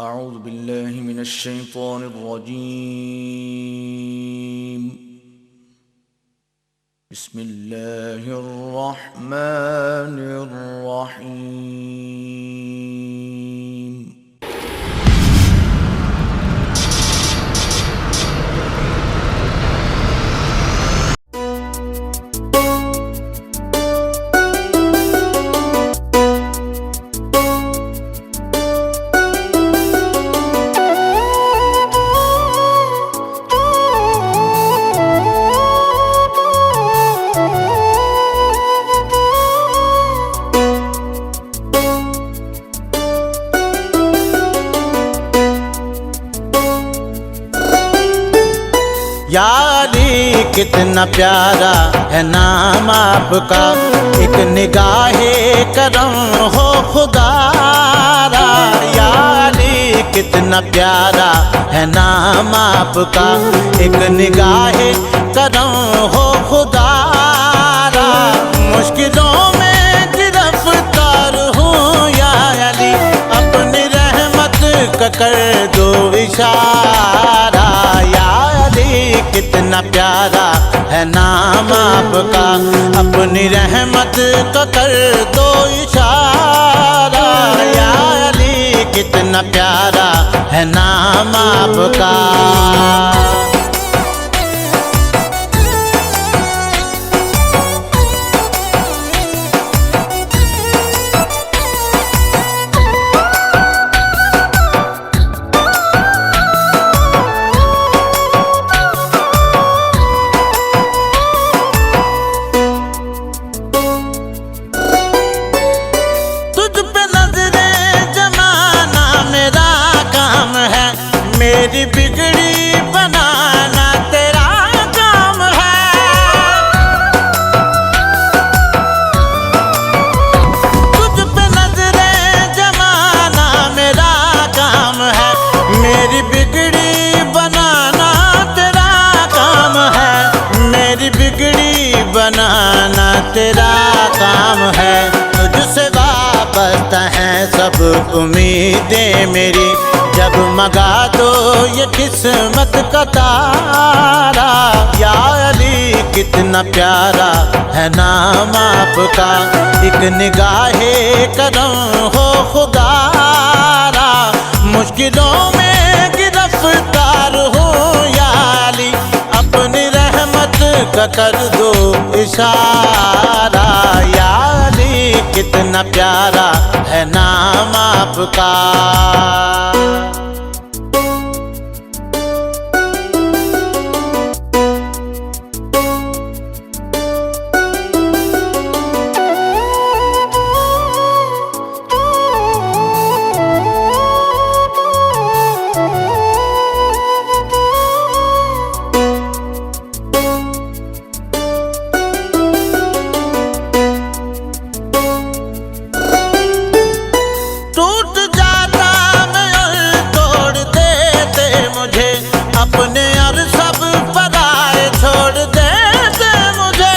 أعوذ بالله من الشيطان الرجيم. بسم الله الرحمن الرحيم. یا علی کتنا پیارا ہے نام آپ کا، ایک نگاہ کرم ہو خدا را۔ یا علی کتنا پیارا ہے نام آپ کا، ایک نگاہ کرم ہو خدا را۔ مشکلوں میں گرفتار ہوں یا علی، اپنی رحمت کا کر دو اشارہ۔ یا کتنا پیارا ہے نام آپ کا، اپنی رحمت کا کر دو اشارہ۔ یا علی کتنا پیارا ہے نام آپ کا۔ میری بگڑی بنانا تیرا کام ہے، تجھ پہ نظر جمانا میرا کام ہے۔ میری بگڑی بنانا تیرا کام ہے، میری بگڑی بنانا تیرا کام ہے۔ تجھ سے وابستہ ہیں سب امیدیں میری، جگمگا دو یہ قسمت کا تارا۔ یا علی کتنا پیارا ہے نام آپ کا، ایک نگاہ کرم ہو خدا را۔ مشکلوں میں گرفتار ہوں یا علی، اپنی رحمت کا کر دو اشارہ۔ یا علی کتنا پیارا ہے نام آپ کا۔ اپنے اور سب پرائے چھوڑ دیتے مجھے،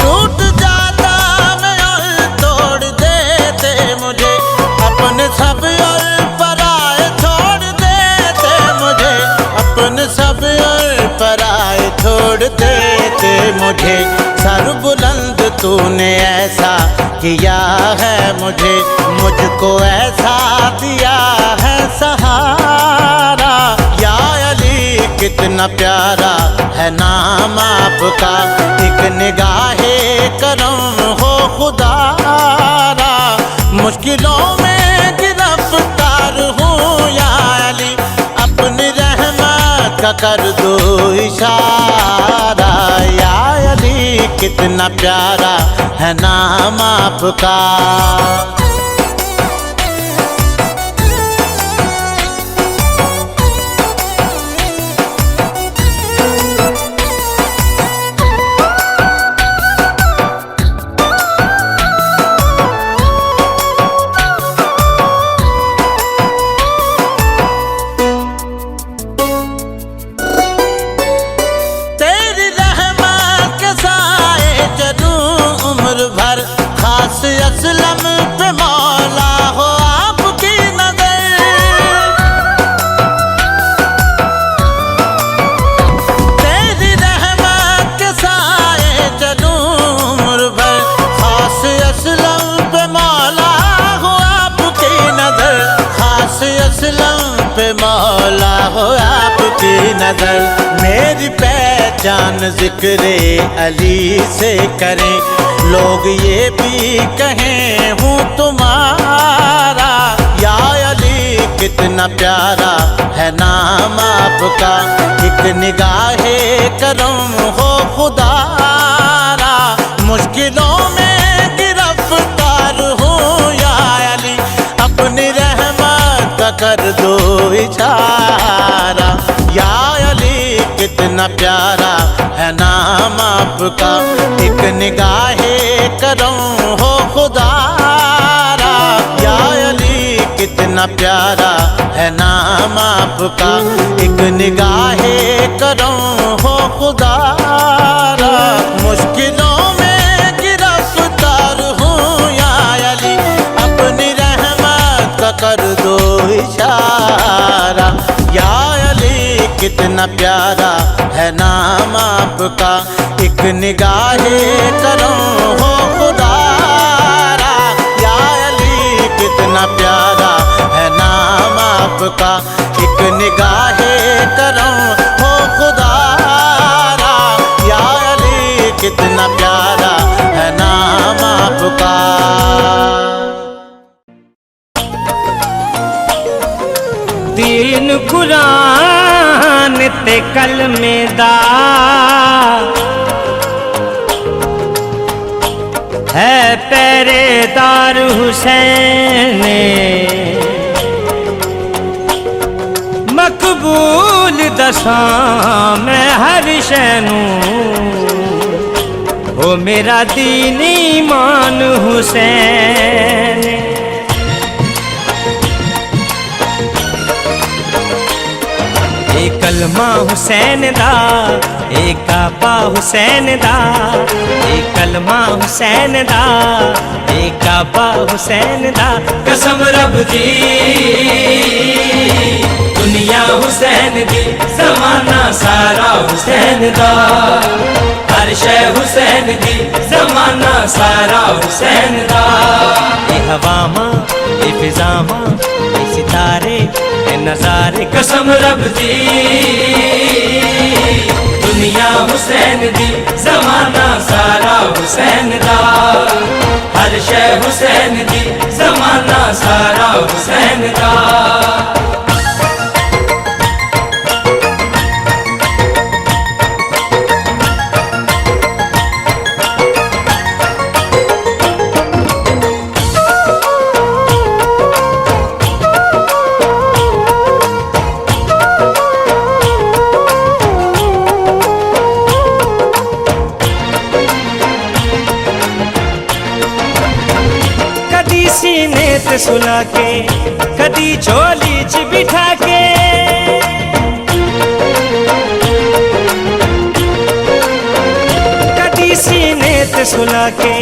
ٹوٹ جاتا میں اور توڑ دیتے مجھے، اپنے سب اور پرائے چھوڑ دیتے مجھے، اپنے سب اور پرائے چھوڑ دیتے مجھے۔ سر بلند تو نے ایسا کیا ہے مجھے، مجھ کو ایسا دیا ہے سہارا۔ یا علی کتنا پیارا ہے نام آپ کا، ایک نگاہ کرم ہو خدا را۔ مشکلوں میں گرفتار ہوں یا علی، اپنی رحمت کا کر دو اشارہ۔ یا علی کتنا پیارا ہے نام آپ کا۔ تیری رحمت کے سائے چلوں عمر بھر، خاص اسلم پہ مولا ہو آپ کی نظر تیری رحمت کے سائے چلوں عمر بھر خاص اسلم پہ مولا ہو آپ کی نظر خاص اسلم پہ مولا ہو آپ کی نظر میری پہچان ذکر علی سے کریں لوگ یہ بھی کہیں ہوں تمہارا یا علی کتنا پیارا ہے نام آپ کا ایک نگاہ کرم ہو خدا را مشکلوں میں گرفتار ہوں یا علی اپنی رحمت کا کر دو اشارہ یا علی کتنا پیارا ہے نام آپ کا ایک نگاہ کرم ہو خدا را یا علی کتنا پیارا ہے نام آپ کا ایک نگاہ کرم ہو خدا را مشکلوں میں گرفتار ہوں یا علی اپنی رحمت کا کر دو اشارہ یا علی کتنا پیارا ہے نام آپ کا ایک نگاہ کرم ہو خدا را یا علی کتنا پیارا ہے نام آپ کا ایک نگاہ کرم ہو خدا را یا علی کتنا پیارا ہے نام آپ کا دین قرآن تے کلمے دا ہے پہرے دار حسین مقبول دساں میں ہر شے نوں او میرا دین ایمان حسین اے کلمہ حسین دا اے کعبہ حسین دا اے کلمہ حسین دا اے کعبہ حسین دا قسم رب دی دنیا حسین دی زمانہ سارا حسین دا ہر شے حسین دی زمانہ سارا حسین دا اے ہواواں اے فضاواں اے ستارے اے نظارے قسم رب دی دنیا حسین دی زمانہ سارا حسین دا ہر شے حسین دی زمانہ سارا حسین دا سینے تے سلا کے کدی چولی چ بٹھا کے کدی سینے تے سلا کے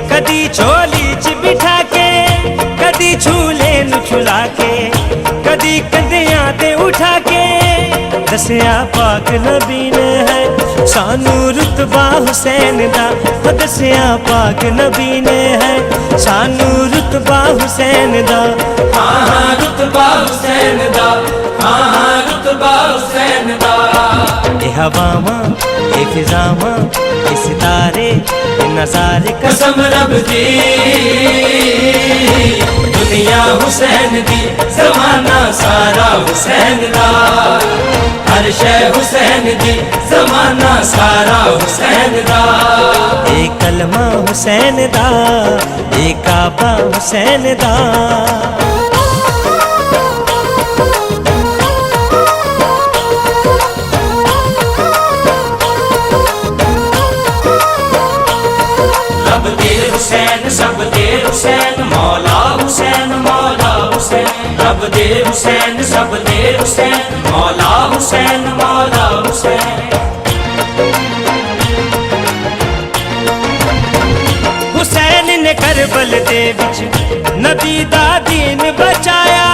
کدی چولی چ بٹھا کے کدی جھولے نو جھلا کے کدی کندیاں تے اٹھا کے دسیا پاک نبی نے ہے سانو رتبہ حسین دا دسیا پاک نبی نے ہے سانو رتبہ حسین دا ہاں ہاں رتبہ حسین دا ہاں ہاں رتبہ حسین دا اے ہواواں اے فضاواں اے ستارے اے نظارے قسم رب دی دنیا حسین دی زمانہ سارا حسین دا ہر شے حسین دی زمانہ سارا حسین دا اے کلمہ حسین دا اے کعبہ حسین دا رب دے حسین سب دے حسین مولا حسین مولا حسین رب دے حسین سب دے حسین مولا حسین مولا حسین حسین نے کر کربل دے وچ نبی دا دین بچایا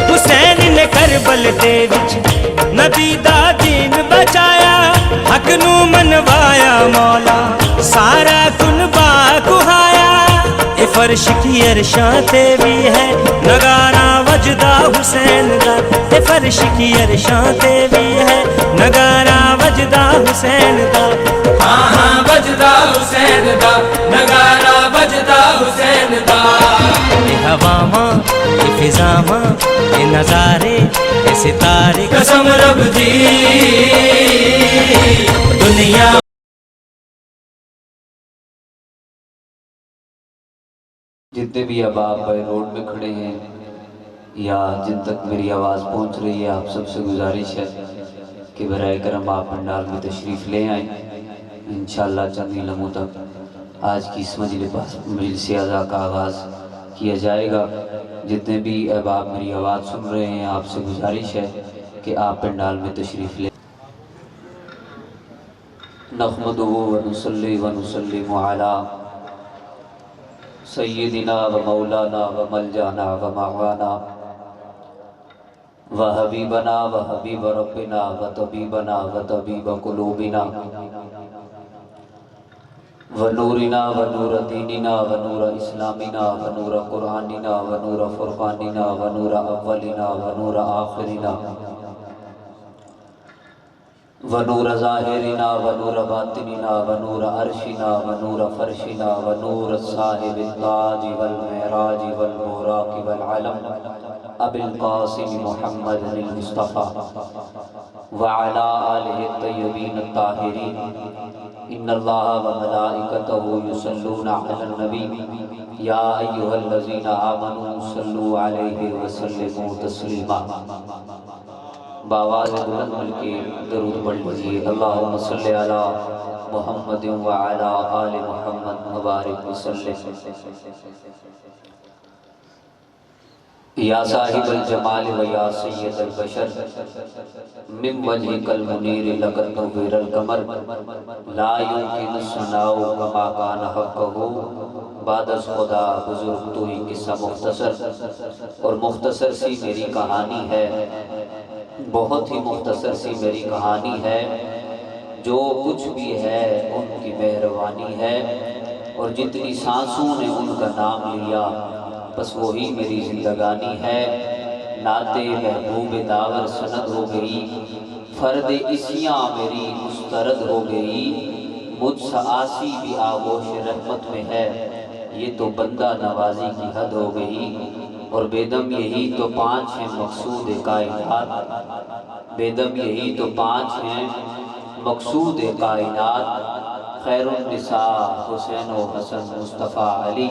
حسین نے کربل دے وچ نبی دا دین بچایا حق نو منوایا مولا سارا کنبا کہایا اے فرش کی عرشاں تے بھی ہے نگارا وجدا حسین دا اے فرش کی عرشاں تے بھی ہے نگارا وجدا حسین دا ہاں ہاں وجدا حسین دا نگارا وجدا حسین دا اے ہواواں اے فضاواں اے نظارے اے ستارے قسم رب دی دنیا جتنے بھی احباب بائی روڈ میں کھڑے ہیں یا جن تک میری آواز پہنچ رہی ہے آپ سب سے گزارش ہے کہ برائے کرم آپ پنڈال میں تشریف لے آئیں انشاءاللہ چند ہی لمحوں تک آج کی اس مجلس اعزا کا آغاز کیا جائے گا جتنے بھی احباب میری آواز سن رہے ہیں آپ سے گزارش ہے کہ آپ پنڈال میں تشریف لیں نحمدہ ونصلی ونسلم علی سیدنا و مولانا و ملجانا و معوانا و حبیبنا و حبیب ربنا و طبیبنا و طبیب قلوبنا و نورنا و نور دیننا و نور اسلامنا و نور قرآننا و نور فرقاننا و نور اولنا و نور آخرنا و نور ظاہرنا و نور باطننا و نور عرشنا و نور فرشنا و نور صاحب التاج والمعراج والبوراق والعلم ابی القاسم محمد المصطفیٰ وعلا آلہ الطیبین الطاہرین ان اللہ و ملائکتہ یصلون علی النبی یا ایہا الذین آمنوا صلوا علیہ وسلموا تسلیما بآواز بلند مل کے درود پڑھ لیجیے اللہم صلی علی محمد وعلی آل محمد مبارک وسلم یا صاحب الجمال و یا سید البشر من وجہک المنیر لقد نور القمر لا یمکن الثناء کما کان حقہ بعد از خدا بزرگ تو ہی قصہ مختصر اور مختصر سی میری کہانی ہے بہت ہی مختصر سی میری کہانی ہے جو کچھ بھی ہے ان کی مہربانی ہے اور جتنی سانسوں نے ان کا نام لیا بس وہی میری زندگانی ہے نعت محبوب داور سند ہو گئی فرد اسیاں میری مسترد ہو گئی مجھ سا آسی بھی آغوش رحمت میں ہے یہ تو بندہ نوازی کی حد ہو گئی اور بیدم یہی تو 5 ہیں مقصود کائنات بیدم یہی تو 5 ہیں مقصود کائنات خیر النساء حسین و حسن مصطفیٰ علی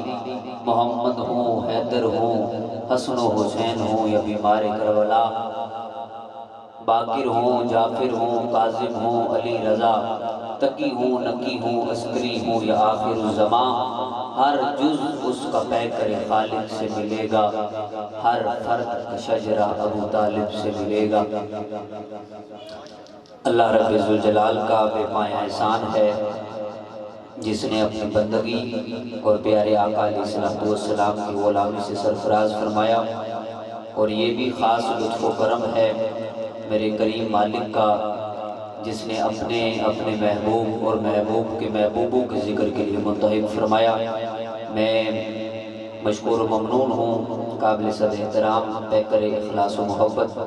محمد ہوں حیدر ہوں حسن و حسین ہوں یا بیمار کربلا باقر ہوں جعفر ہوں کاظم ہوں علی رضا تقی ہوں نقی ہوں عسکری ہوں یا آخر الزمان ہر جز اس کا پیکر خالق سے ملے گا ہر فرد کا شجرہ ابو طالب سے ملے گا اللہ رب ذوالجلال کا بے پایہ احسان ہے جس نے اپنی بندگی اور پیارے آقا علیہ السلام کی غلامی سے سرفراز فرمایا اور یہ بھی خاص لطف و کرم ہے میرے کریم مالک کا جس نے اپنے محبوب اور محبوب کے محبوبوں کے ذکر کے لیے منتخب فرمایا میں مشکور و ممنون ہوں قابل صد احترام پیکر اخلاص و محبت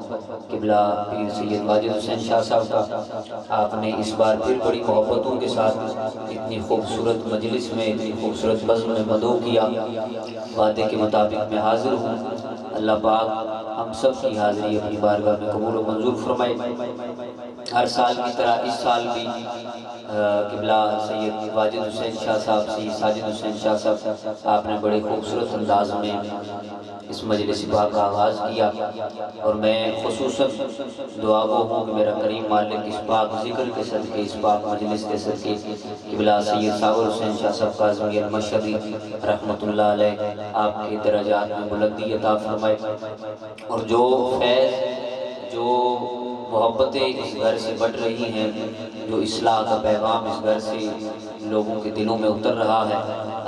قبلہ پیر سید واجد حسین شاہ صاحب کا آپ نے اس بار پھر بڑی محبتوں کے ساتھ اتنی خوبصورت مجلس میں اتنی خوبصورت بزم میں مدعو کیا وعدے کے مطابق میں حاضر ہوں اللہ پاک ہم سب کی حاضری اپنی بارگاہ میں قبول و منظور فرمائے ہر سال کی طرح اس سال بھی قبلہ سید واجد حسین شاہ صاحب سید ساجد حسین شاہ صاحب آپ نے بڑے خوبصورت انداز میں اس مجلس پاک کا آغاز کیا اور میں خصوصاً دعا گو ہوں کہ میرا کریم مالک اس پاک ذکر کے صدقے اس پاک مجلس کے صدقے قبلہ سید ساور حسین شاہ صاحب کاظمی المشہدی رحمت اللہ علیہ آپ کے درجات میں بلندی عطا فرمائے اور جو فیض جو محبتیں اس گھر سے بڑھ رہی ہیں، جو اصلاح کا پیغام اس گھر سے لوگوں کے دلوں میں اتر رہا ہے،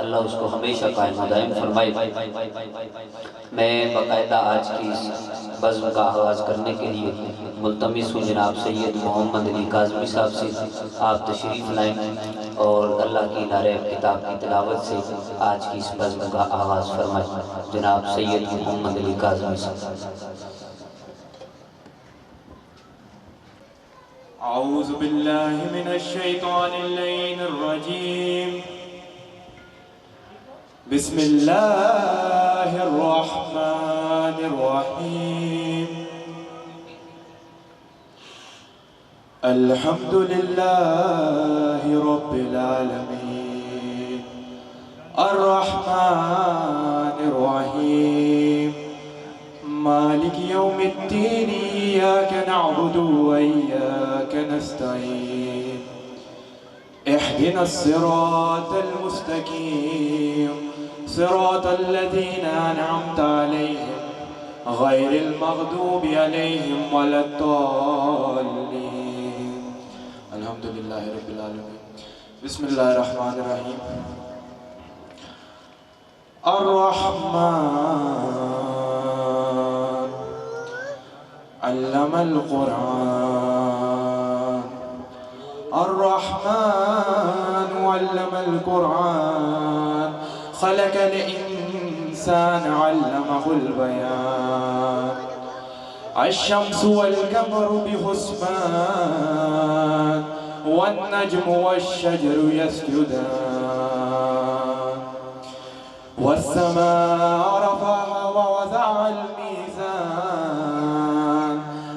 اللہ اس کو ہمیشہ قائم و دائم فرمائے۔ میں باقاعدہ آج کی اس بزم کا آغاز کرنے کے لیے ملتمس ہوں جناب سید محمد علی کاظمی صاحب سے آپ تشریف لائیں اور اللہ کی نعرہ کتاب کی تلاوت سے آج کی اس بزم کا آغاز فرمائیں۔ جناب سید محمد علی کاظمی صاحب۔ اعوذ باللہ من الشیطان اللعین الرجیم، بسم اللہ الرحمن الرحیم، الحمد للہ رب العالمین، الرحمن الرحیم، مالک یوم الدین، ایاک نعبد و ایاک نستعین، اہدنا الصراط المستقیم، صراط الذین انعمت علیہم غیر المغضوب علیہم ولا الضالین۔ الحمدللہ رب العالمین۔ بسم اللہ الرحمن الرحیم۔ الرحمن علم القرآن، الرحمن علم القرآن، خلق الإنسان علمه البيان، الشمس والقمر بحسبان، والنجم والشجر يسجدان، والسماء رفعها ووضع الميزان،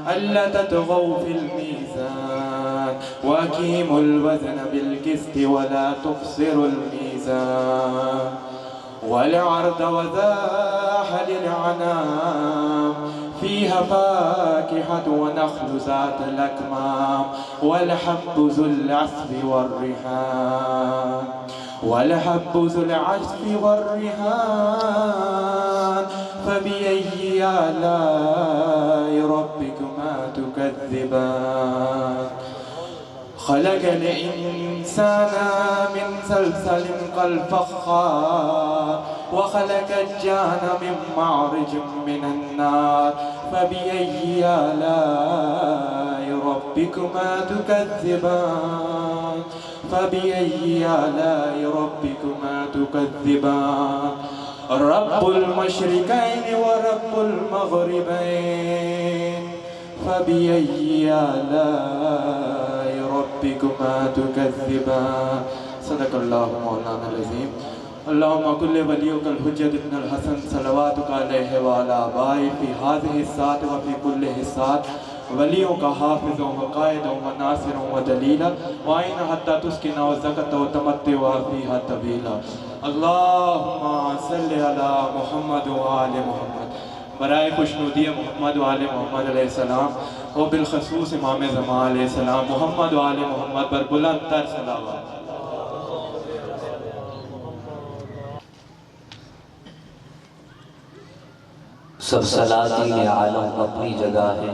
ألا تطغوا في الميزان، وأقيموا الوزن بالقسط ولا تخسروا الميزان، والأرض وضعها للأنام، فيها فاكهة ونخل ذات الأكمام، والحب ذو العصف والريحان، والحب ذو العصف والريحان، فبأي آلاء ربكما تكذبان؟ خلق الإنسان من صلصال كالفخار، وخلق الجان من معرج من النار، فبأي آلاء ربكما تكذبان؟ فبأي آلاء ربكما تكذبان؟ رب المشرقين ورب المغربين، فبأي آلاء ربكما تكذبان؟ صدق اللہ مولانا العظیم۔ اللہم کل ولیک الحجت ابن الحسن صلواتک علیہ وعلی آبائہ فی هذه الساعة وفی کل الساعات، ولیوں کا حافظ و قائد و ناصر و دلیلہ، وعین حتی تسکن و زکت و تمتع و فیہا طویلہ۔ اللہم صلی علی محمد و آل محمد۔ برائے خوشنودی محمد و آل محمد علیہ السلام و بالخصوص امام زمان علیہ السلام محمد و آل محمد پر بلند تر صلوات۔ سب سلاطین عالم اپنی جگہ ہے،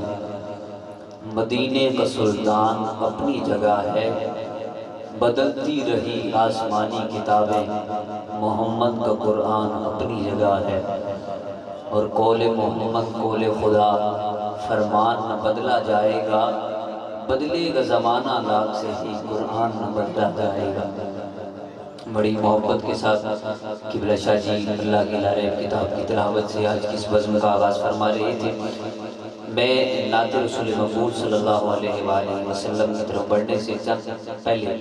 مدینے کا سلطان اپنی جگہ ہے، بدلتی رہی آسمانی کتابیں، محمد کا قرآن اپنی جگہ ہے، اور قول محمد قول خدا، فرمان نہ بدلا جائے گا، بدلے گا زمانہ لاکھ سے ہی قرآن نہ بدلا جائے گا۔ بڑی محبت کے ساتھ قبلہ شاہ جی اللہ کی نعرہ کتاب کی تلاوت سے آج کی اس بزم کا آغاز فرما رہے تھے۔ میں نعت رسول مقبول صلی اللہ علیہ وآلہ وسلم کی طرف بڑھنے سے چند پہلے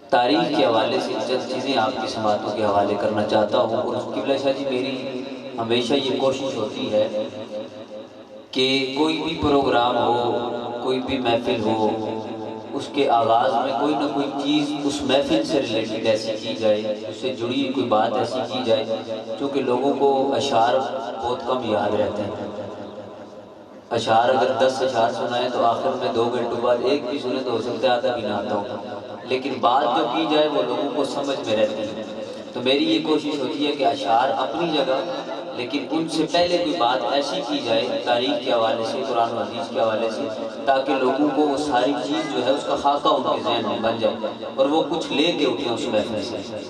تاریخ کے حوالے سے چند چیزیں آپ کی سماعتوں کے حوالے کرنا چاہتا ہوں۔ اور قبلہ شاہ جی میری ہمیشہ یہ کوشش ہوتی ہے کہ کوئی بھی پروگرام ہو، کوئی بھی محفل ہو، اس کے آغاز میں کوئی نہ کوئی چیز اس محفل سے ریلیٹڈ ایسی کی جائے، اس سے جڑی کوئی بات ایسی کی جائے، چونکہ لوگوں کو اشعار بہت کم یاد رہتے ہیں۔ اشعار اگر 10 اشعار سنائیں تو آخر میں 2 گھنٹوں بعد ایک بھی سنیں تو ہو سکتا ہے آدھا بھی نہ آتا ہو، لیکن بات جو کی جائے وہ لوگوں کو سمجھ میں رہتی ہے۔ تو میری یہ کوشش ہوتی ہے کہ اشعار اپنی جگہ، لیکن ان سے پہلے کوئی بات ایسی کی جائے تاریخ کے حوالے سے، قرآن و حدیث کے حوالے سے، تاکہ لوگوں کو وہ ساری چیز جو ہے اس کا خاکہ ان کے ذہن میں بن جائے اور وہ کچھ لے کے اٹھیں اس محفل سے۔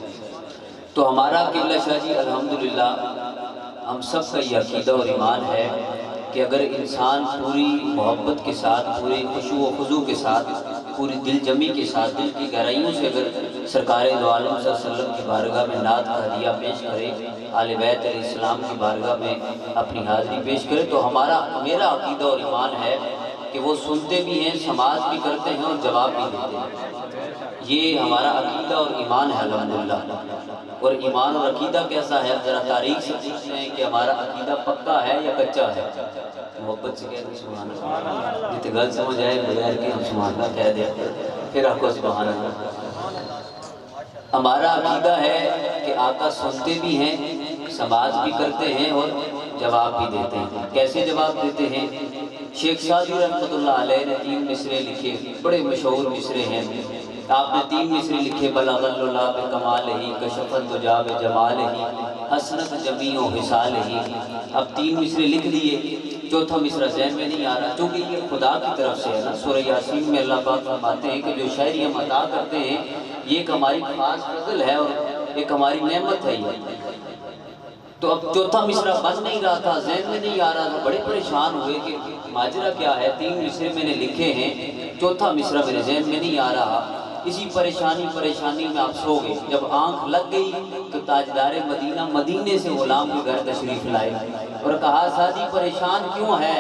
تو ہمارا قبلہ شاہ جی الحمدللہ ہم سب کا یہ عقیدہ اور ایمان ہے کہ اگر انسان پوری محبت کے ساتھ، پوری خشوع و خضوع کے ساتھ، پوری دل جمی کے ساتھ، دل کی گہرائیوں سے اگر سرکار دو عالم صلی اللہ علیہ وسلم کی بارگاہ میں نعت کا ہدیہ پیش کرے، آل بیت علیہ السلام کی بارگاہ میں اپنی حاضری پیش کرے، تو میرا عقیدہ اور ایمان ہے کہ وہ سنتے بھی ہیں، سماعت بھی کرتے ہیں اور جواب بھی دیتے ہیں۔ یہ ہمارا عقیدہ اور ایمان ہے الحمدللہ۔ اور ایمان اور عقیدہ کیسا ہے؟ ذرا تاریخ سے پوچھتے ہیں کہ ہمارا عقیدہ پکا ہے یا کچا ہے؟ محبت سے کہہ دیں سبحان اللہ، جتنے غلط سمجھ آئے بغیر کہ ہم سبحان اللہ کہہ دیں، پھر آپ کو سبحان اللہ۔ ہمارا عقیدہ ہے کہ آقا سنتے بھی ہیں، سماعت بھی کرتے ہیں اور جواب بھی دیتے ہیں۔ کیسے جواب دیتے ہیں؟ شیخ سعدی رحمۃ اللہ علیہ نے 3 مصرے لکھے، بڑے مشہور مصرے ہیں۔ آپ نے 3 مصرے لکھے، بلغ اللّٰہ بکمالہ، کشف الدجیٰ بجمالہ، حسنت جمیع خصالہ۔ اب 3 مصرے لکھ دیے، 4تھا مصرع ذہن میں نہیں آ رہا، کیونکہ یہ خدا کی طرف سے ہے نا۔ سورہ یاسین میں اللہ پاک فرماتے ہیں کہ جو شاعری ہم عطا کرتے ہیں یہ ایک ہماری خاص فضل ہے اور ایک ہماری نعمت ہے یہ۔ تو اب 4تھا مصرع بن نہیں رہا تھا، ذہن میں نہیں آ رہا تھا، بڑے پریشان ہوئے کہ ماجرا کیا ہے، 3 مصرے میں نے لکھے ہیں، 4تھا مصرع میرے ذہن میں نہیں آ رہا۔ اسی پریشانی میں آپ سو گئے۔ جب آنکھ لگ گئی تو تاجدار مدینہ مدینے سے غلام کے گھر تشریف لائے اور کہا سعدی پریشان کیوں ہے؟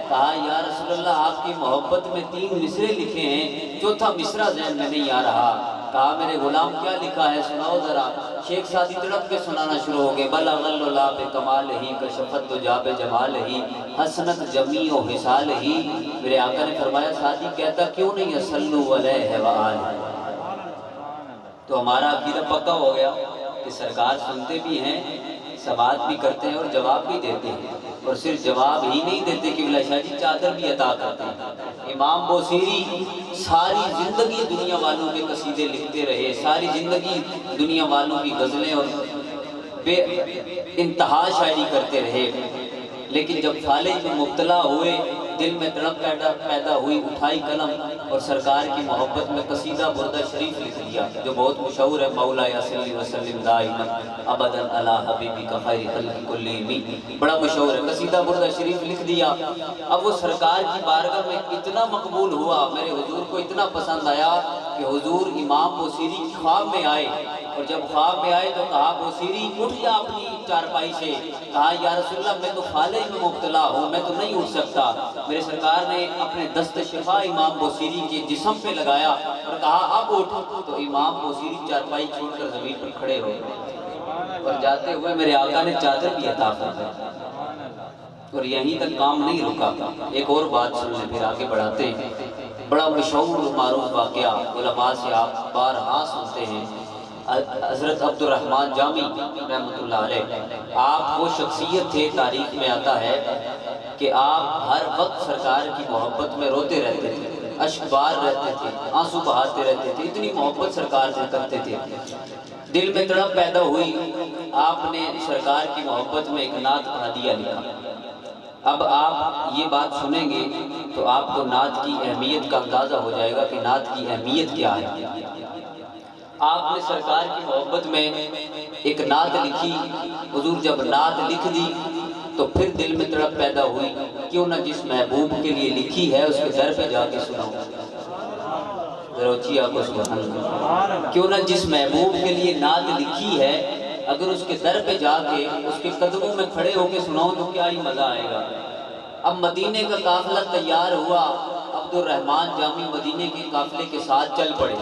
کہا یا رسول اللہ آپ کی محبت میں 3 مصرے لکھے ہیں، 4تھا مصرع ذہن میں نہیں آ رہا۔ کہا میرے غلام کیا لکھا ہے سناؤ ذرا۔ شیخ سعدی تڑپ کے سنانا شروع ہو گئے، بلغ اللّٰہ بکمالہ، کشف الدجیٰ بجمالہ، حسنت جمیع خصالہ۔ میرے آقا نے فرمایا سعدی کہتا کیوں نہیں صلوا علیہ وآلہ۔ تو ہمارا عقیدہ پکا ہو گیا کہ سرکار سنتے بھی ہیں، سماعت بھی کرتے ہیں اور جواب بھی دیتے ہیں، اور صرف جواب ہی نہیں دیتے کہ قبلہ شاہ جی چادر بھی عطا کرتے ہیں۔ امام بوصیری ساری زندگی دنیا والوں کے قصیدے لکھتے رہے، ساری زندگی دنیا والوں کی غزلیں اور بے انتہا شاعری کرتے رہے، لیکن جب فالج میں مبتلا ہوئے، دل میں تڑپ پیدا ہوئی، اٹھائی قلم اور سرکار کی محبت میں قصیدہ بردہ شریف لکھ دیا جو بہت مشہور ہے، مولا یا صلی وسلم دائما ابدا علی حبیبک خیر خلق کلہم، بڑا مشہور ہے، قصیدہ بردہ شریف لکھ دیا۔ اب وہ سرکار کی بارگاہ میں اتنا مقبول ہوا، میرے حضور کو اتنا پسند آیا کہ حضور امام بوصیری خواب میں آئے، اور جب خواب میں آئے تو کہا بوصیری اٹھ جا اپنی چارپائی سے۔ کہا یا رسول اللہ میں تو فالج میں مبتلا ہوں، میں تو نہیں اٹھ سکتا۔ میرے سرکار نے اپنے دست شفا امام بوصیری کے جسم پہ لگایا اور کہا اب اٹھ، تو امام بوصیری چارپائی چھوڑ کر زمین پر کھڑے ہو گئے، اور جاتے ہوئے میرے آقا نے چادر بھی عطا فرمائی۔ اور یہیں تک کام نہیں رکا، ایک اور بات سن لیں پھر آگے بڑھاتے ہیں۔ بڑا مشہور و معروف واقعہ علماء سے آپ بارہا سنتے ہیں، حضرت عبد الرحمن جامی رحمۃ اللہ علیہ، آپ وہ شخصیت تھے، تاریخ میں آتا ہے کہ آپ ہر وقت سرکار کی محبت میں روتے رہتے تھے، اشک بار رہتے تھے، آنسو بہاتے رہتے تھے، اتنی محبت سرکار سے کرتے تھے۔ دل میں تڑپ پیدا ہوئی، آپ نے سرکار کی محبت میں ایک نعت کا ہدیہ لکھا۔ اب آپ یہ بات سنیں گے تو آپ کو نعت کی اہمیت کا اندازہ ہو جائے گا کہ نعت کی اہمیت کیا ہے۔ آپ نے سرکار کی محبت میں ایک نعت لکھی، حضور جب نعت لکھ دی تو پھر دل میں تڑپ پیدا ہوئی، کیوں نہ جس محبوب کے لیے لکھی ہے اس کے در پہ جا کے سناؤں، ذرا اچھی آپ کو سبحان اللہ، کیوں نہ جس محبوب کے لیے نعت لکھی ہے اگر اس کے در پہ جا کے اس کے قدموں میں کھڑے ہو کے سناؤں تو کیا ہی مزہ آئے گا۔ اب مدینے کا قافلہ تیار ہوا، عبد الرحمن جامی مدینے کے قافلے کے ساتھ چل پڑے۔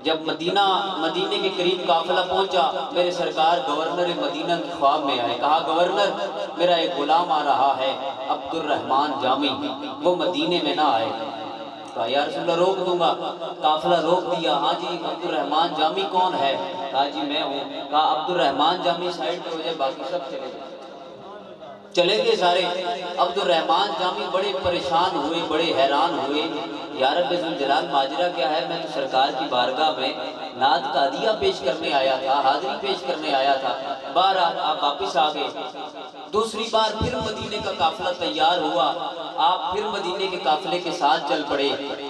جب مدینے کے قریب قافلہ پہنچا، میرے سرکار گورنر مدینہ کے خواب میں آئے، کہا گورنر میرا ایک غلام آ رہا ہے عبد الرحمن جامی، وہ مدینے میں نہ آئے۔ کہا یا رسول اللہ روک دوں گا، قافلہ روک دیا۔ ہاں جی عبد الرحمن جامی کون ہے؟ کہا جی میں ہوں۔ کہا عبد الرحمن جامی سائڈ پہ ہو جائے، باقی سب چلے جائیں۔ چلے گئے سارے۔ عبد الرحمن جامی بڑے پریشان ہوئے، بڑے حیران ہوئے، یا رب ذوالجلال ماجرا کیا ہے؟ میں تو سرکار کی بارگاہ میں نعت کا ہدیہ پیش کرنے آیا تھا، حاضری پیش کرنے آیا تھا۔ بہرحال آپ واپس آ گئے۔ دوسری بار پھر مدینے کا قافلہ تیار ہوا، آپ پھر مدینے کے قافلے کے ساتھ چل پڑے۔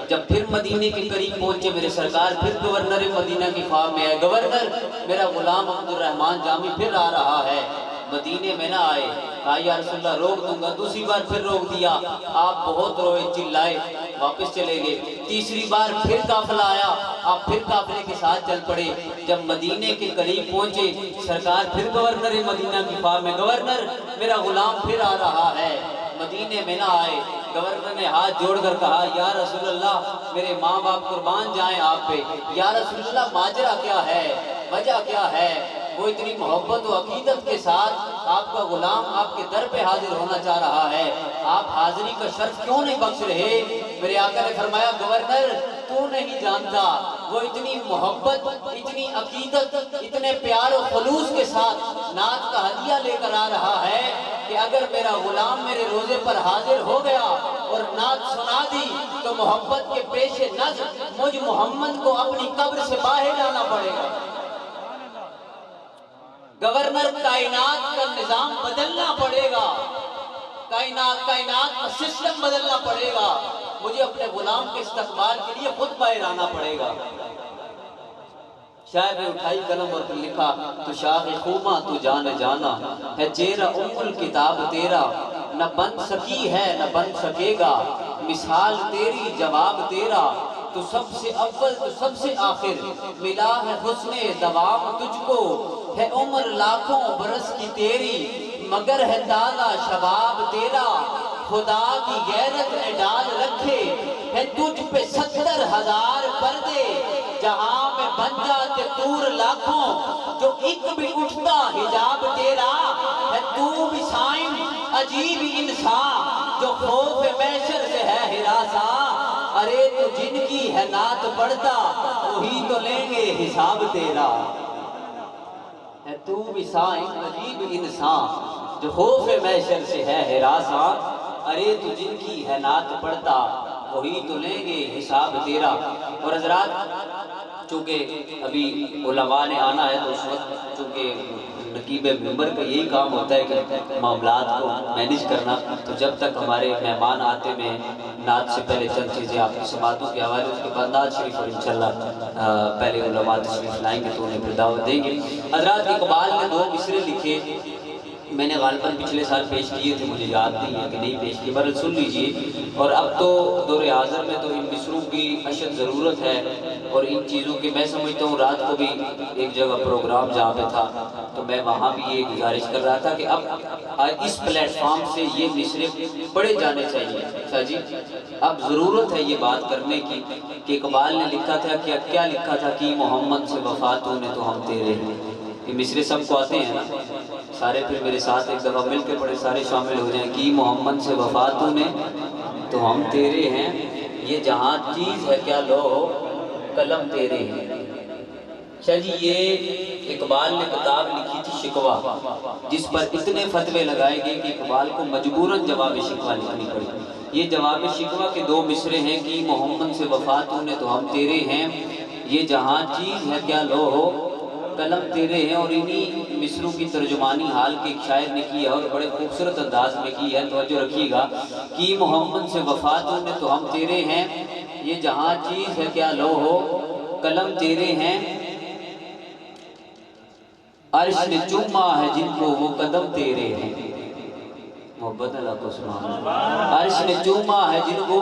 جب پھر مدینے کے قریب پہنچے میرے سرکار پھر گورنر مدینہ کی خواب میں آئے، گورنر میرا غلام عبد الرحمن جامی پھر آ رہا ہے، مدینے میں نہ آئے۔ کہا یا رسول اللہ روک دوں گا، دوسری بار پھر روک دیا، آپ بہت روئے، چلائے، واپس چلے گئے۔ تیسری بار پھر قافلہ آیا، آپ پھر قافلے کے ساتھ چل پڑے۔ جب مدینے کے قریب پہنچے سرکار پھر گورنر مدینہ کی خواب میں، گورنر میرا غلام پھر آ رہا ہے، مدینے میں نہ آئے۔ گورنر نے ہاتھ جوڑ کر کہا یا رسول اللہ میرے ماں باپ قربان جائیں آپ پہ، یا رسول اللہ ماجرا کیا ہے، وجہ کیا ہے؟ وہ اتنی محبت و عقیدت کے ساتھ آپ کا غلام آپ کے در پہ حاضر ہونا چاہ رہا ہے، آپ حاضری کا شرف کیوں نہیں بخش رہے؟ میرے آقا نے فرمایا گورنر تو نہیں جانتا، وہ اتنی محبت، اتنی عقیدت، اتنے پیار و خلوص کے ساتھ نعت کا ہدیہ لے کر آ رہا ہے کہ اگر میرا غلام میرے روزے پر حاضر ہو گیا اور نعت سنا دی تو محبت کے پیش نظر مجھ محمد کو اپنی قبر سے باہر آنا پڑے گا۔ گورنر کائنات کا نظام بدلنا پڑے گا، کائنات کا سسٹم بدلنا پڑے گا، مجھے اپنے غلام کے استقبال کے لیے خود باہر آنا پڑے گا۔ شاعر نے اٹھائی قلم اور لکھا تو شاخ خومہ تو جان جانا ہے چہرہ ام الکتاب تیرا، نہ بن سکی ہے نہ بن سکے گا مثال تیری جواب تیرا، تو سب سے اول تو سب سے آخر ملا ہے حسن دوام تجھ کو، ہے عمر لاکھوں برس کی تیری مگر ہے تازہ شباب تیرا، خدا کی غیرت نے ڈال رکھے ہے تجھ پہ 70,000 پردے، جہاں میں بن جاتے دور لاکھوں جو ایک بھی اٹھتا حجاب تیرا، ہے تو بھی سائن عجیب انسان جو خوف محشر سے ہے ہراساں، ارے تو جن کی ہے نعت پڑھتا وہی تو لیں گے حساب تیرا، ہے تو بھی سائن عجیب انسان جو خوف محشر سے ہے ہراساں، ارے تو جن کی ہے نعت پڑھتا وہی تو لیں گے حساب تیرا۔ اور حضرات چونکہ ابھی علماء نے آنا ہے تو اس وقت چونکہ نقیب ممبر کا یہی کام ہوتا ہے کہ معاملات کو مینیج کرنا، تو جب تک ہمارے مہمان آتے میں نعت سے پہلے چند چیزیں آپ کی سماعتوں کے حوالے، اس کے بعد نعت شریف اور انشاءاللہ پہلے علماء تشریف لائیں گے تو انہیں پھر دعوت دیں گے۔ حضرات اقبال نے 2 مصرے لکھے، میں نے غالباً پچھلے سال پیش کیے تھے، مجھے یاد نہیں ہے کہ نہیں پیش کیے، بہرحال سن لیجئے۔ اور اب تو دور حاضر میں تو ان مصروں کی اشد ضرورت ہے، اور ان چیزوں کی میں سمجھتا ہوں رات کو بھی ایک جگہ پروگرام جہاں پہ تھا تو میں وہاں بھی یہ گزارش کر رہا تھا کہ اب اس پلیٹ فارم سے یہ مصرے پڑھے جانے چاہیے۔ اچھا جی، اب ضرورت ہے یہ بات کرنے کی کہ اقبال نے لکھا تھا کہ کیا لکھا تھا کہ محمد سے وفا تو نے تو ہم تیرے ہیں۔ یہ مصرے سب کو آتے ہیں نا، سارے پھر میرے ساتھ ایک دفعہ مل کے پڑھے، سارے شامل ہو جائیں کہ محمد سے وفا تو نے تو ہم تیرے ہیں، یہ جہاں چیز ہے کیا لو قلم تیرے ہیں۔ اچھا جی، یہ اقبال نے کتاب لکھی تھی شکوہ، جس پر اتنے فتوے لگائے گئے کہ اقبال کو مجبوراً جواب شکوہ لکھنی پڑی۔ یہ جواب شکوہ کے 2 مصرے ہیں کہ محمد سے وفا تو نے تو ہم تیرے ہیں، یہ جہاں چیز ہے کیا لو ہو قلم تیرے ہیں۔ اور انہی مصروں کی ترجمانی حال کے ایک شاعر نے کی ہے اور بڑے خوبصورت انداز میں کی ہے، توجہ رکھیے گا کہ محمد سے وفا تو نے تو ہم تیرے ہیں، یہ جہاں چیز ہے کیا لو ہو قلم تیرے ہیں، عرش نے چوما ہے جن کو وہ قدم تیرے ہیں۔ محبت اللہ کو سبحان، عرش نے چوما ہے جن کو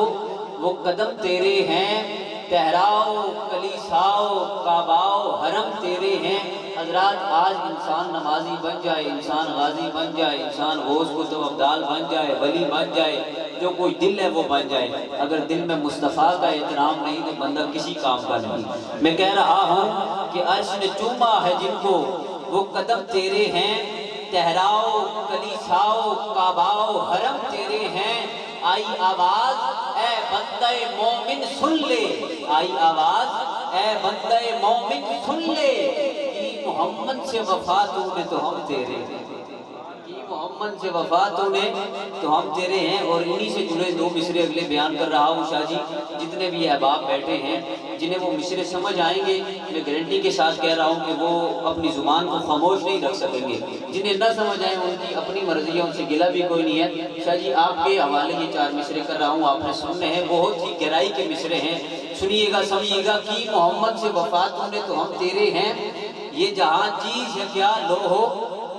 وہ قدم تیرے ہیں، تہراؤ کلیساؤ کعباؤ حرم تیرے ہیں۔ حضرات آج انسان نمازی بن جائے، انسان غازی بن جائے، انسان غوث قطب ابدال بن جائے، ولی بن جائے، جو کوئی دل ہے وہ بن جائے، اگر دل میں مصطفیٰ کا احترام نہیں تو بندہ کسی کام کا نہیں۔ میں کہہ رہا ہوں کہ عرش نے چوما ہے جن کو وہ قدم تیرے ہیں، تہراؤ کلیساؤ کعباؤ حرم تیرے ہیں، آئی آواز اے بندہ مومن سن لے، آئی آواز اے بندہ مومن سن لے، کہ محمد سے وفا تو نے تو ہم تیرے ہیں، کہ محمد محمد سے وفات ہونے تو ہم تیرے ہیں، اور انہی سے جڑے دو مصرے اگلے بیان کر رہا ہوں شاہ جی۔ جتنے بھی احباب بیٹھے ہیں جنہیں وہ مصرے سمجھ آئیں گے، میں گارنٹی کے ساتھ کہہ رہا ہوں کہ وہ اپنی زبان کو خاموش نہیں رکھ سکیں گے۔ جنہیں نہ سمجھ آئیں ان کی اپنی مرضی ہے، ان سے گلہ بھی کوئی نہیں ہے۔ شاہ جی آپ کے حوالے یہ 4 مصرے کر رہا ہوں، آپ نے سننے ہیں، بہت ہی گہرائی کے مصرے ہیں، سنیے گا سمجھیے گا۔ کہ محمد سے وفات ہونے تو ہم تیرے ہیں، یہ جہاں چیز ہے کیا لوہو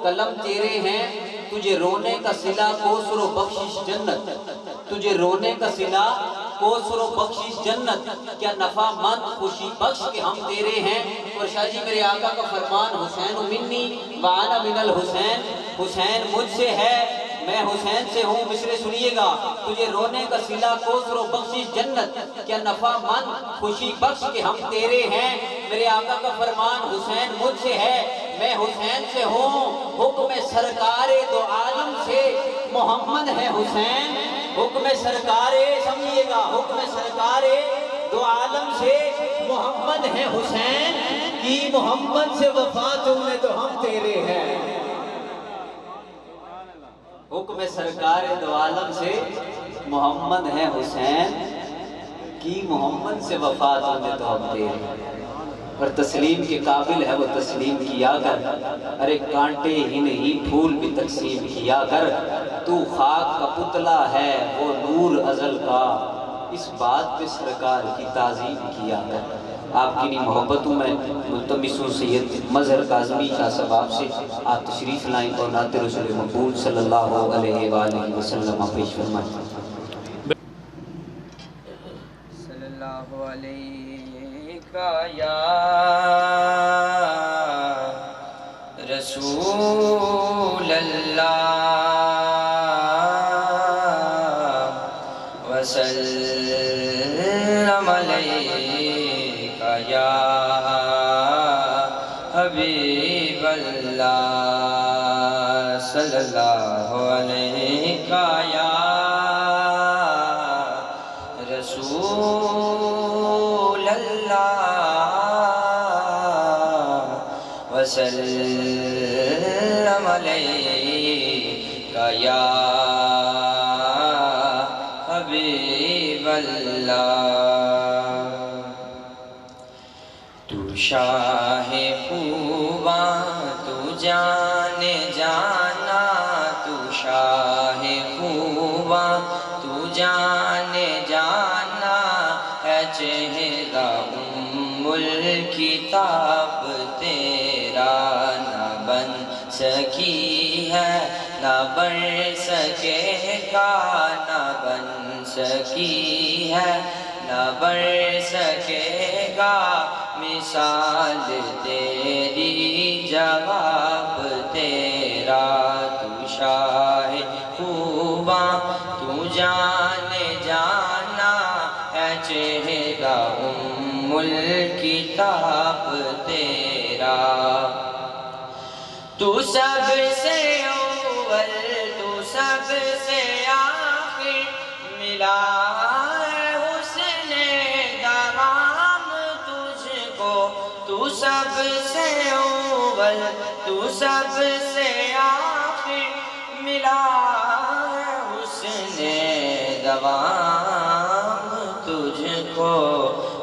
قلم تیرے ہیں، تجھے رونے کا صلہ کوثر و بخشش جنت، تجھے رونے کا صلہ کوثر و بخشش جنت، کیا نفع مند خوشی بخش کہ ہم تیرے ہیں۔ اور شاہ جی میرے آقا کا فرمان حسین منی وانا من الحسین، حسین مجھ سے ہے میں حسین سے ہوں۔ مصرے سنیے گا، تجھے رونے کا صلہ کوثر و بخشش جنت، کیا نفع مند خوشی بخش کہ ہم تیرے ہیں۔ میرے آقا کا فرمان حسین مجھ سے ہے میں حسین سے ہوں، حکم سرکار دو عالم سے محمد ہے حسین، حکم سرکار سمجھیے گا، حکم سرکار دو عالم سے محمد ہے حسین، کی محمد سے وفات ہونے تو ہم تیرے ہیں۔ حکم سرکار دو عالم سے محمد ہے حسین، کی محمد سے وفات ہونے تو ہم تیرے ہیں۔ اور تسلیم کے قابل ہے وہ تسلیم کیا کر، ارے کانٹے ہی نہیں پھول بھی تقسیم کیا کر، تو خاک کا پتلا ہے وہ نور ازل کا، اس بات پہ سرکار کی تعظیم کیا کر۔ آپ کی محبتوں میں ملتمس ہوں سید مظہر کاظمی شاہ صاحب آپ سے، آپ تشریف لائیں اور نعت رسول مقبول صلی اللہ علیہ وآلہ وسلم پیش فرمائیں۔ صلی اللہ علیہ یا رسول اللہ وسلم علیک یا حبیب اللہ صلی اللہ علیک یا رسول اللہ وسلم علیک یا حبیب اللہ۔ تو شاہ خوباں تو جان جانا، تو شاہ خوباں تو جان جانا، ہے چہرہ ام الکتاب تیرا، نہ بن سکی ہے نہ بن سکے گا، نہ بن سکی ہے نہ بن سکے گا، مثال تیری جواب تیرا۔ تو شاہ خوباں تو جان جانا، ہے چہرہ ام الکتاب تیرا۔ تو سب سے اول تو سب سے آخر، ملا ہے حسن دوام تجھ کو۔ تو سب سے اول تو سب سے آخر، ملا ہے حسن دوام تجھ کو۔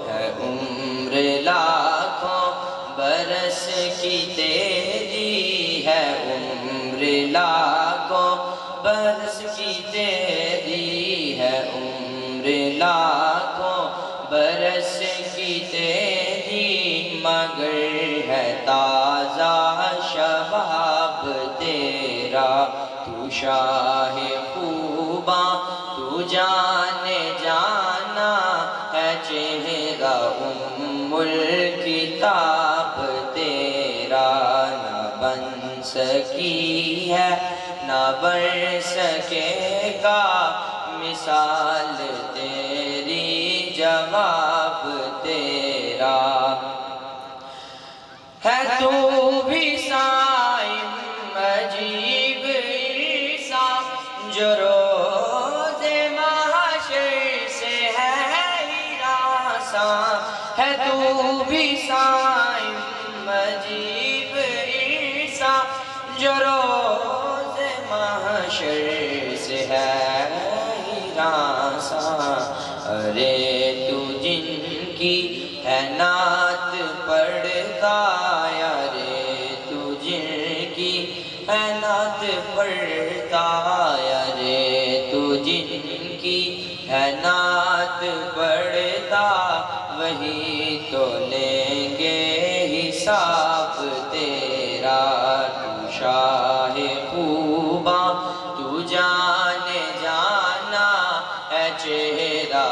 ہے عمر لاکھوں برس کی تیری، ہے عمر لاکھوں برس کی تیری، ہے عمر لاکھوں برس کی تیری، مگر ہے تازہ شباب تیرا۔ تو شاہ خوباں تو جان جانا، ہے چہرہ ام الکتاب تیرا، نہ بن سکی ہے نہ بن سکے گا، مثال تیری جواب تیرا۔ ہے تو بھی صائم عجیب عیسیٰ، جو روز محشر سے ہے ہراساں، ہے تو بھی صائم عجیب عیسیٰ، جو روز محشر نعت پڑھتا یارے تو جن کی ہے نعت پڑھتا یارے تو جن کی ہے نعت پڑھتا وہی تو لیں گے حساب تیرا تو شاہ خوباں تو جانے جانا ہے چہرہ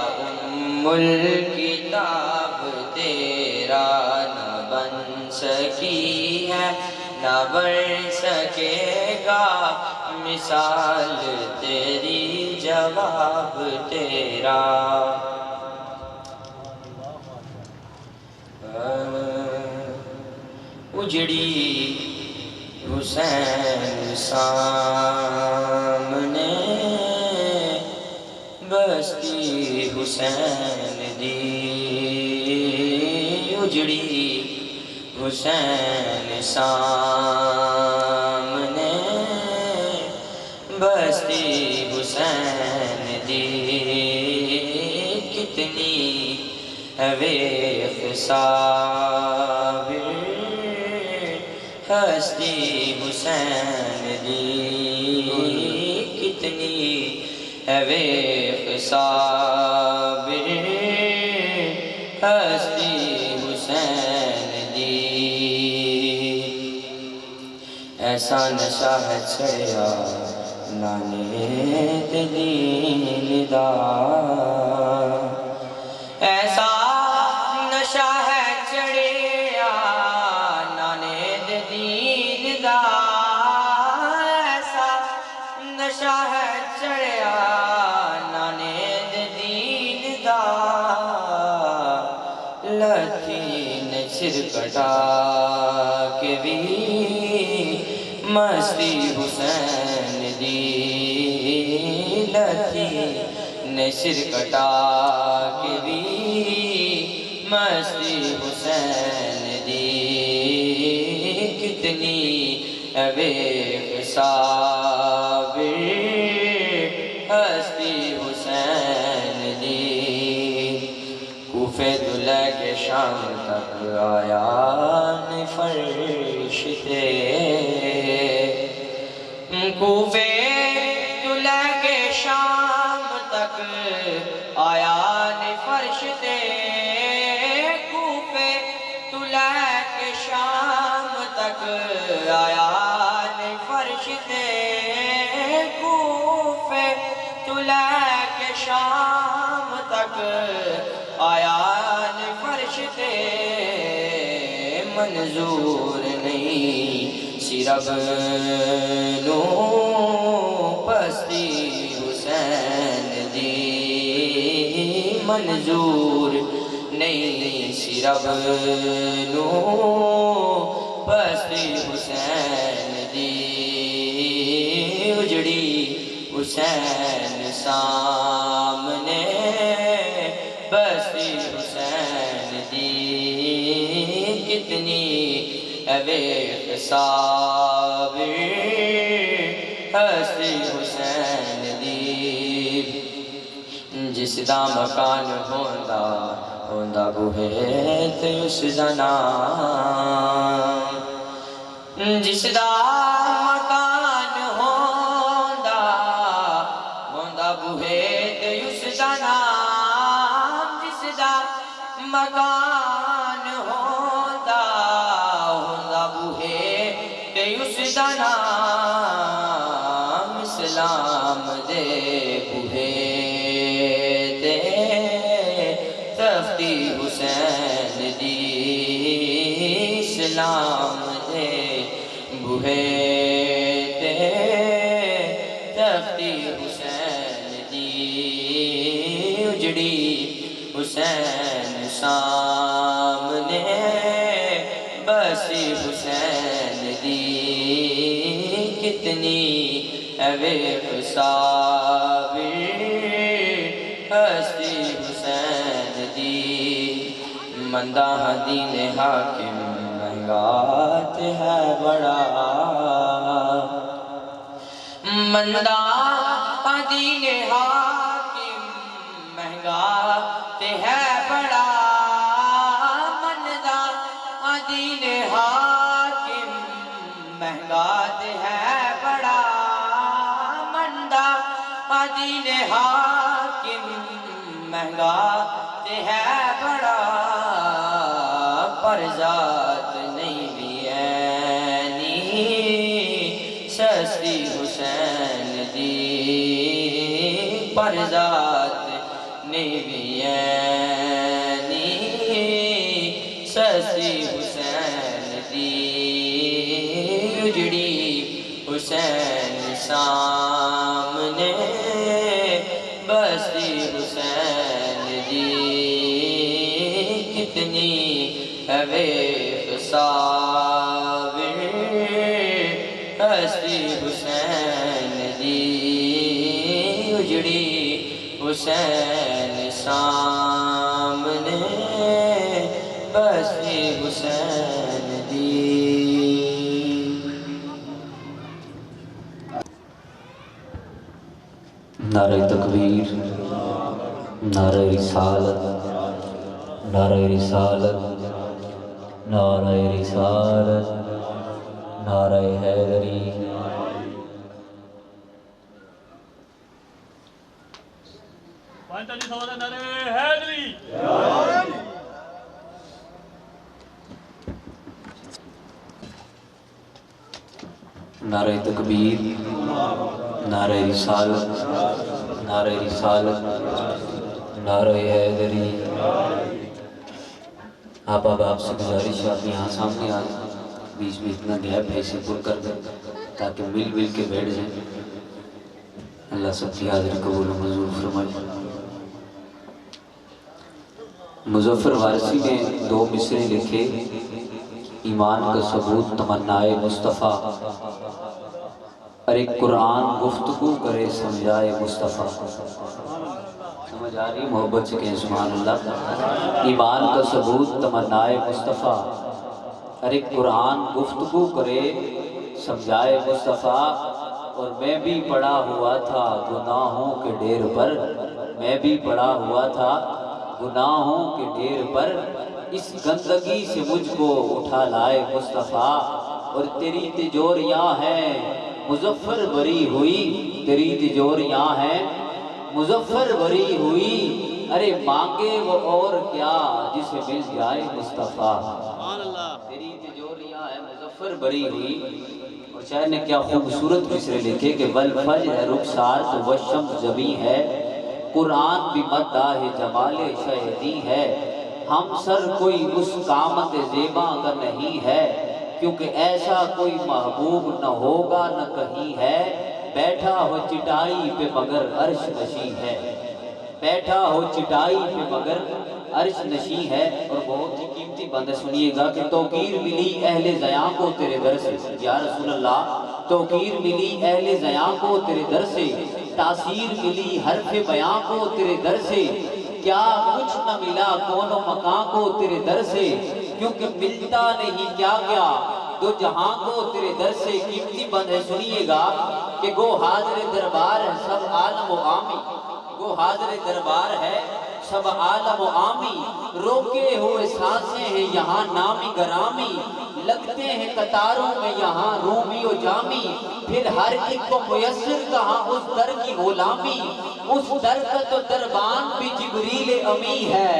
الکتاب تیرا نہ بن سکی ہے نہ بن سکے گا مثال تیری جواب تیرا اجڑی حسین سامنے بستی حسین دی اجڑی حسین سامنے بستی حسین دی کتنی ہے ویخ صابر ہستی حسین دی کتنی ہے ویخ صابر ہستی حسین دی ایسا نشہ ہے چڑھیا نانے دین دا ایسا نشہ ہے چڑھیا نانے دین دا ایسا نشہ ہے چڑھیا نانے دین دا لتھی نے سر کٹا کے بھی مستی حسین دی لتھی نے سر کٹا کے بھی مستی حسین دی کتنی ویخ صابر ہستی حسین دی کوفے دلہ کے شام تک آیا نے فرشتے کوفے دلہ کے شام تک آیا نے فرشتے کوفے دلہ کے شام تک آیا نے فرشتے کوفے دلہ کے شام تک آیا نے فرشتے منظور نہیں صرف نو پستی حسین دی منظور نہیں صرف نو پستی حسین دی اجڑی حسین سامنے بستی حسین دی کتنی ویخ صابر ہستی حسین دی جس دا مکان ہوندا بوہے تے اس دا نام جس دا مکان ہوندا بوہے تے اس دا نام جس دا مکان ہوندا بوہے تے اس دا نام اسلام دے بوہے تے تختی حسین دی اسلام دے بوہے تے تختی حسین دی اجڑی حسین سامنے بسی حسین دی کتنی ویخ صابر ہستی حسین دی مندہ دین حاکم مہنگات ہے بڑا مندہ دین حاکم مہنگات ہے بڑا پر ذات نہیں بھی اینی سستی حسین دی پر ذات نہیں بھی اینی سستی حسین دی اجڑی حسین سامنے بستی حسین دی کتنی صابر ہستی حسین دی اجڑی حسین سامنے بستی حسین دی نعرہ تکبیر، نعرہ رسالت، نعرہ رسالت، نعرہ رسالت، نعرہ حیدری۔ نعرہ تکبیر، نعرہ رسالت، نعرہ رسالت، نعرہ حیدری۔ آپ سے گزارش ہے آپ یہاں سامنے آ جائیں، بیچ میں اتنا گیپ ہے اسے پر کر دیں تاکہ مل کے بیٹھ جائیں۔ اللہ سب کی حاضری قبول و منظور فرمائے۔ مظفر وارثی نے 2 مصرے لکھے، ایمان کا ثبوت تمنائے مصطفیٰ، ارے قرآن گفتگو کرے سمجھائے مصطفیٰ۔ سمجھ آ رہی محبت سے کہیں سبحان اللہ۔ ایمان کا ثبوت تمنائے مصطفیٰ، ارے قرآن گفتگو کرے سمجھائے مصطفیٰ۔ اور میں بھی پڑا ہوا تھا گناہوں کے ڈھیر پر، میں بھی پڑا ہوا تھا گناہوں کے ڈھیر پر، اس گندگی سے مجھ کو اٹھا لائے مصطفیٰ۔ اور تیری تجوریاں ہیں مظفر بری ہوئی، تیری تجوریاں ہیں مظفر بری ہوئی، ارے مانگے وہ اور کیا جسے مل جائے مصطفیٰ۔ تیری تجوریاں ہیں مظفر بری ہوئی۔ اور شاعر نے کیا خوبصورت مصرے لکھے کہ والفجر ہے رخسار تو والشمس جبیں ہے، قرآن بھی مداح جمال شہدی ہے، ہم سر کوئی اس قامت زیباں کا نہیں ہے، کیونکہ ایسا کوئی محبوب نہ ہوگا نہ کہیں ہے، بیٹھا ہو چٹائی پہ مگر عرش نشیں ہے، بیٹھا ہو چٹائی پہ مگر عرش نشیں ہے۔ اور بہت ہی قیمتی بات ہے، سنیے گا کہ توقیر ملی اہل زیاں کو تیرے در سے، یا رسول اللہ توقیر ملی اہل زیاں کو تیرے در سے، تاثیر ملی حرف بیاں کو تیرے در سے، کیا کچھ نہ ملا کون و مکان کو تیرے در سے، کیونکہ ملتا نہیں کیا کیا دو جہاں کو تیرے در سے۔ قیمتی بند ہے، سنیے گا کہ گو حاضر دربار ہے سب عالم و عامی، گو حاضر دربار ہے سب عالم و عامی، روکے ہوئے سانسیں ہیں یہاں نامی گرامی، لگتے ہیں قطاروں میں یہاں رومی و جامی، پھر ہر ایک کو میسر کہاں اس در کی غلامی، اس در کا تو دربان بھی جبریل امی ہے،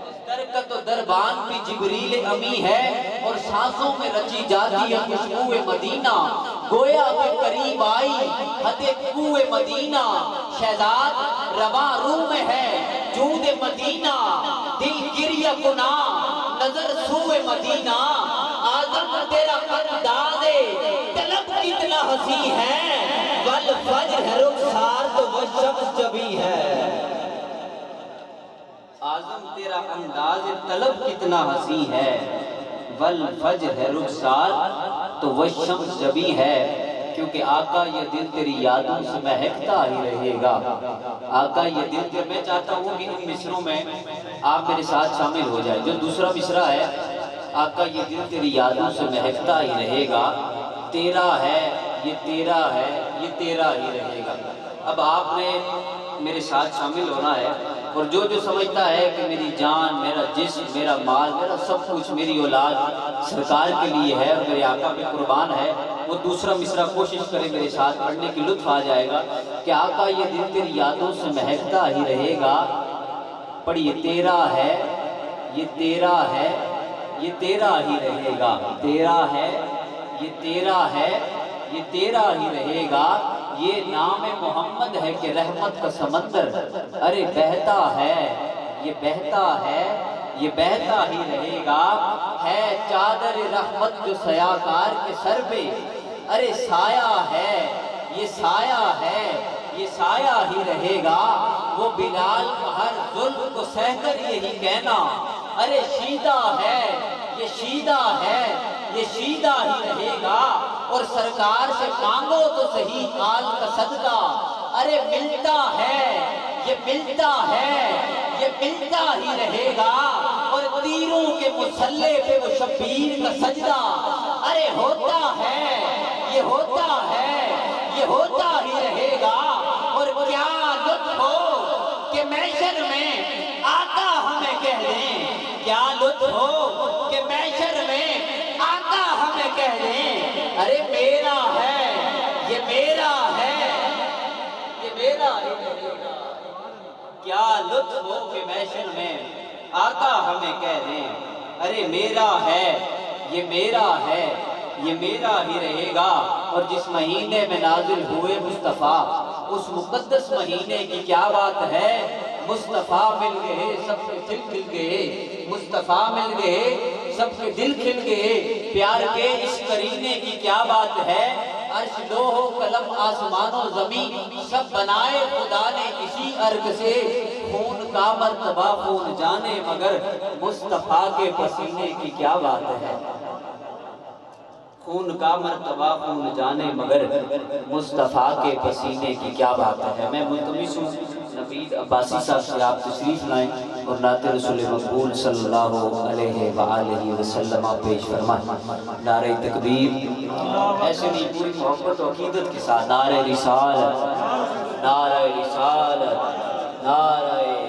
اس در کا تو دربان بھی جبریل امی ہے، اور سانسوں میں رچی جاتی ہے خوشبو مدینہ، گویا کہ قریب آئی حد کوہ مدینہ، شہزاد رواں روح میں ہے جود مدینہ، دل گریہ کنا نظر سوئے مدینہ، آدم تیرا انداز طلب کتنا حسین ہے، والفجر ہے رخسار تو والشمس جبیں ہے۔ آدم تیرا انداز طلب کتنا حسین ہے، والفجر ہے رخسار تو والشمس جبیں ہے، کیونکہ آقا یہ دل تیری یادوں سے مہکتا ہی رہے گا، آقا یہ دل تیری۔ میں چاہتا ہوں کہ ان مصروں میں آپ میرے ساتھ شامل ہو جائیں۔ جو دوسرا مصرع ہے، آقا یہ دل تیری یادوں سے مہکتا ہی رہے گا، تیرا ہے یہ تیرا ہے یہ تیرا ہی رہے گا۔ اب آپ نے میرے ساتھ شامل ہونا ہے، اور جو سمجھتا ہے کہ میری جان، میرا جسم، میرا مال، میرا سب کچھ، میری اولاد سرکار کے لیے ہے اور میرے آقا پہ قربان ہے، وہ دوسرا مصرع کوشش کرے میرے ساتھ پڑھنے کی، لطف آ جائے گا کہ آقا یہ دل تیری یادوں سے مہکتا ہی رہے گا۔ پڑھیے، تیرا ہے یہ تیرا ہے یہ تیرا ہی رہے گا، تیرا ہے یہ تیرا ہے یہ تیرا ہی رہے گا، یہ نام محمد ہے کہ رحمت کا سمندر ارے بہتا ہے، یہ بہتا ہے یہ بہتا ہی رہے گا، ہے چادر رحمت جو سیاکار کے سر پہ ارے سایہ ہے، یہ سایہ ہے یہ سایہ ہی رہے گا، وہ بلال کا ہر ظلم کو سہ کر یہی کہنا ارے شیدہ ہے یہ شیدہ ہے یہ شیدہ ہی رہے گا، اور سرکار سے مانگو تو صحیح آل کا صدقہ ارے ملتا ہے یہ ملتا ہے یہ ملتا ہی رہے گا، اور تیروں کے مسلح پہ وہ شبیر کا سجدہ ارے ہوتا ہے یہ ہوتا ہے یہ ہوتا ہی رہے گا، اور کیا لطف ہو کہ محشر میں آقا ہمیں کہہ دیں، کیا لطف ہو کہ محشر میں آقا ہمیں کہہ دیں ارے میرا ہے یہ میرا ہے یہ میرا ہی رہے گا، کیا لطف ہو کہ محشر میں آقا ہمیں کہہ دیں ارے میرا ہے یہ میرا ہے یہ میرا ہی رہے گا، اور جس مہینے میں نازل ہوئے مصطفیٰ اس مقدس مہینے کی کیا بات ہے، مصطفیٰ مل گئے سب کے دل کھل گئے، مصطفیٰ مل گئے سب کے دل کھل گئے، پیار کے اس کرینے کی کیا بات ہے، عرش لوح و قلم آسمان و زمین سب بنائے خدا نے اسی ارگ سے، خون کا مرتبہ خون جانے مگر مصطفیٰ کے پسینے کی کیا بات ہے، خون کا مرتبہ خون جانے مگر مصطفیٰ کے پسینے کی کیا بات ہے۔ میں ملتمس ہوں نفید عباسی صاحب سے آپ تشریف لائیں اور نعت رسول مقبول صلی اللہ علیہ وآلہ وسلم آپ پیش فرمائیں۔ نعرہ تکبیر ایسے نہیں پوری محبت و عقیدت کے ساتھ نعرہ رسالت نعرہ رسالت نعرہ حیدر۔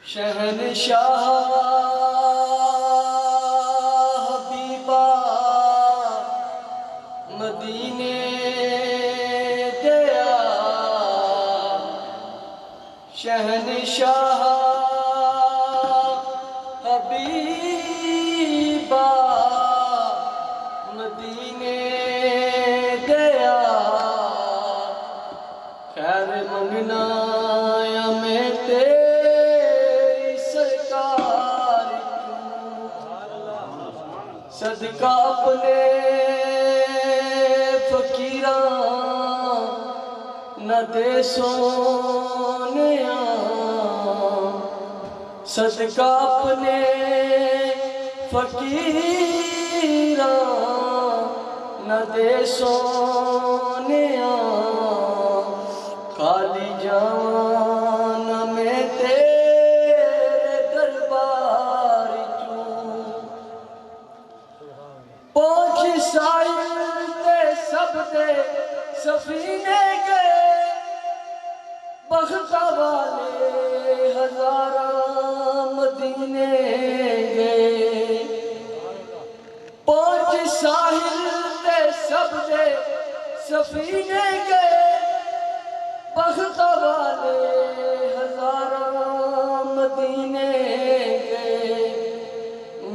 شہنشاہ حبیبہ مدینے دیا، شہنشاہ حبیبہ مدینے دیا، خیر منگنا یا میں تیری سرکار صدقہ اپنے فقیراں نہ دے سونیاں، صدقہ اپنے فقیراں نہ دے سونیاں، خالی جان میں تیرے دربار چوں، پہنچ ساحل تے سب دے سفینے گئے، بختہ والے ہزاراں مدینے گئے، پہنچ ساحل تے سب دے سفینے گئے، بختہ والے ہزاراں مدینے گئے،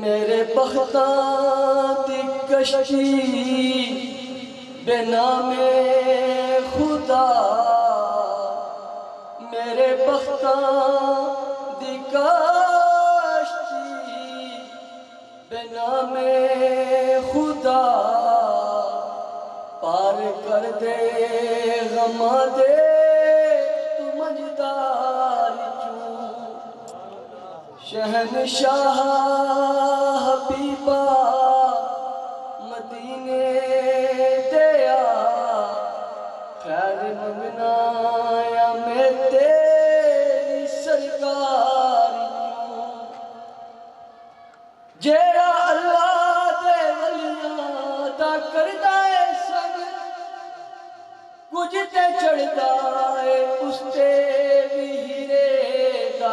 میرے بختاں دی کشتی بے نام خدا، میرے بختاں دی کشتی بے نام خدا، پار کر دے غماں دے تو مجدار چوں، شہنشاہ حبیبہ مدینے دیا، خیر منگنا یا میں تیری سرکار چوں، جیڑا اللہ دے ولیاں دا کردہ ہے سنگ، کچھ تے چڑھدا ہے اس تے بھی ہیرے دا